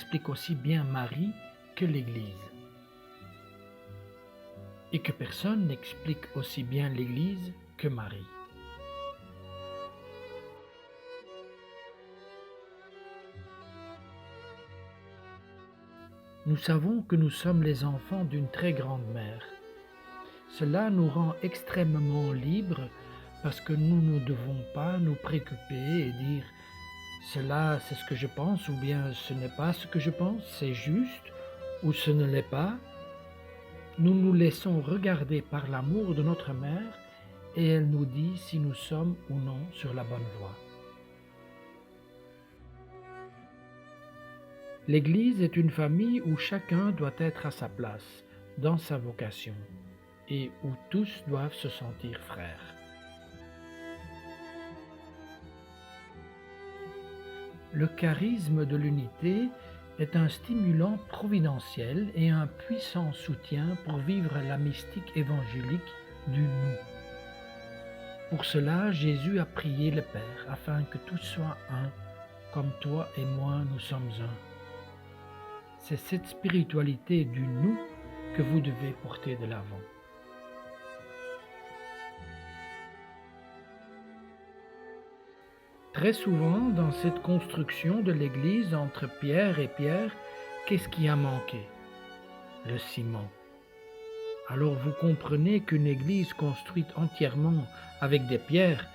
explique aussi bien Marie que l'Église, et que personne n'explique aussi bien l'Église que Marie. Nous savons que nous sommes les enfants d'une très grande mère. Cela nous rend extrêmement libres parce que nous ne devons pas nous préoccuper et dire cela c'est ce que je pense ou bien ce n'est pas ce que je pense, c'est juste ou ce ne l'est pas. Nous nous laissons regarder par l'amour de notre mère et elle nous dit si nous sommes ou non sur la bonne voie. L'Église est une famille où chacun doit être à sa place, dans sa vocation, et où tous doivent se sentir frères. Le charisme de l'unité est un stimulant providentiel et un puissant soutien pour vivre la mystique évangélique du nous. Pour cela, Jésus a prié le Père afin que tous soient un, comme toi et moi nous sommes un. C'est cette spiritualité du nous que vous devez porter de l'avant. Très souvent, dans cette construction de l'Église entre Pierre et Pierre, qu'est-ce qui a manqué? Le ciment. Alors vous comprenez qu'une Église construite entièrement avec des pierres,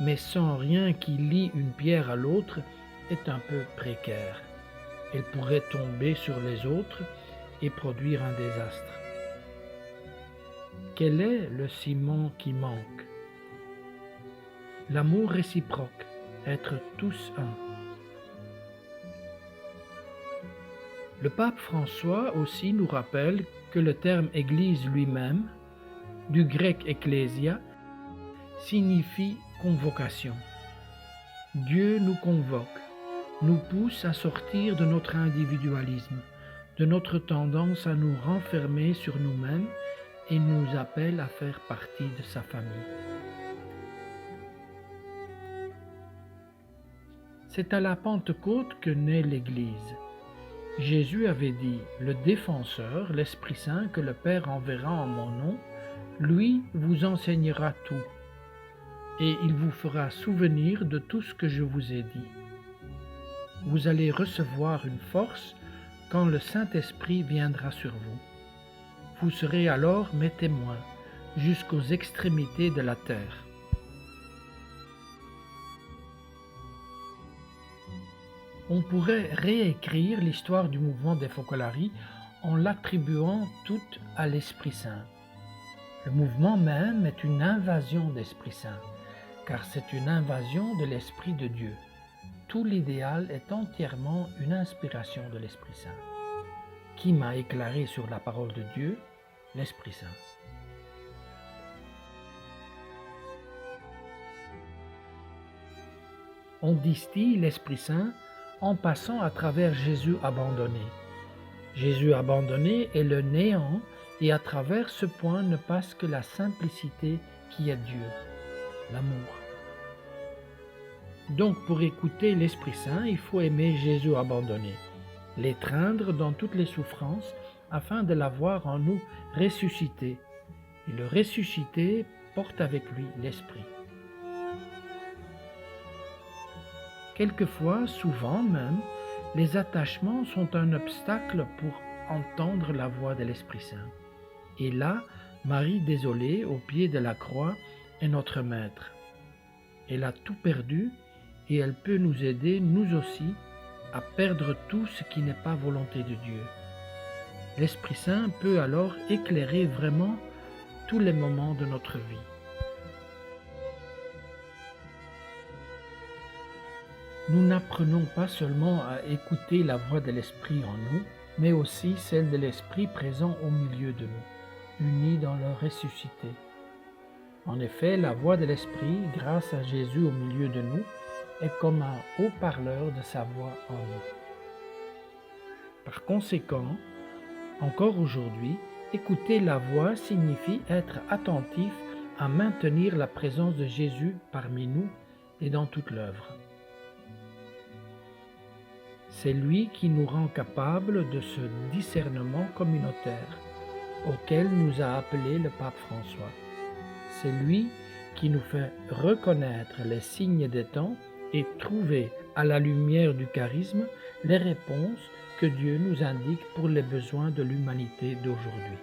mais sans rien qui lie une pierre à l'autre, est un peu précaire. Elle pourrait tomber sur les autres et produire un désastre. Quel est le ciment qui manque? L'amour réciproque, être tous un. Le pape François aussi nous rappelle que le terme Église lui-même, du grec ecclésia, signifie convocation. Dieu nous convoque, nous pousse à sortir de notre individualisme, de notre tendance à nous renfermer sur nous-mêmes et nous appelle à faire partie de sa famille. C'est à la Pentecôte que naît l'Église. Jésus avait dit, le Défenseur, l'Esprit Saint que le Père enverra en mon nom, lui vous enseignera tout, et il vous fera souvenir de tout ce que je vous ai dit. Vous allez recevoir une force quand le Saint-Esprit viendra sur vous. Vous serez alors mes témoins jusqu'aux extrémités de la terre. On pourrait réécrire l'histoire du mouvement des Focolari en l'attribuant toute à l'Esprit Saint. Le mouvement même est une invasion d'Esprit Saint, car c'est une invasion de l'Esprit de Dieu. Tout l'idéal est entièrement une inspiration de l'Esprit Saint. Qui m'a éclairé sur la parole de Dieu? L'Esprit Saint. On distille l'Esprit Saint en passant à travers Jésus abandonné. Jésus abandonné est le néant et à travers ce point ne passe que la simplicité qui est Dieu, l'amour. Donc pour écouter l'Esprit Saint, il faut aimer Jésus abandonné, l'étreindre dans toutes les souffrances afin de l'avoir en nous ressuscité. Et le ressuscité porte avec lui l'Esprit. Quelquefois, souvent même, les attachements sont un obstacle pour entendre la voix de l'Esprit Saint. Et là, Marie désolée au pied de la croix est notre maître. Elle a tout perdu et elle peut nous aider, nous aussi, à perdre tout ce qui n'est pas volonté de Dieu. L'Esprit Saint peut alors éclairer vraiment tous les moments de notre vie. Nous n'apprenons pas seulement à écouter la voix de l'Esprit en nous, mais aussi celle de l'Esprit présent au milieu de nous, unis dans le ressuscité. En effet, la voix de l'Esprit, grâce à Jésus au milieu de nous, est comme un haut-parleur de sa voix en nous. Par conséquent, encore aujourd'hui, écouter la voix signifie être attentif à maintenir la présence de Jésus parmi nous et dans toute l'œuvre. C'est lui qui nous rend capables de ce discernement communautaire auquel nous a appelé le pape François. C'est lui qui nous fait reconnaître les signes des temps et trouver, à la lumière du charisme, les réponses que Dieu nous indique pour les besoins de l'humanité d'aujourd'hui.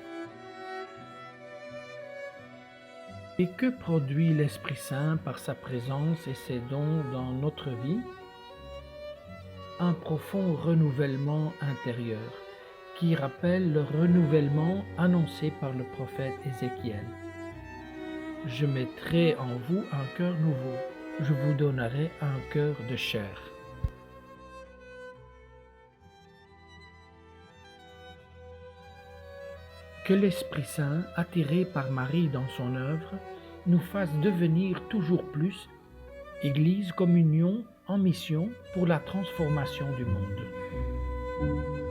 Et que produit l'Esprit Saint par sa présence et ses dons dans notre vie? Un profond renouvellement intérieur qui rappelle le renouvellement annoncé par le prophète Ézéchiel. Je mettrai en vous un cœur nouveau, je vous donnerai un cœur de chair. Que l'Esprit Saint, attiré par Marie dans son œuvre, nous fasse devenir toujours plus Église, communion en mission pour la transformation du monde.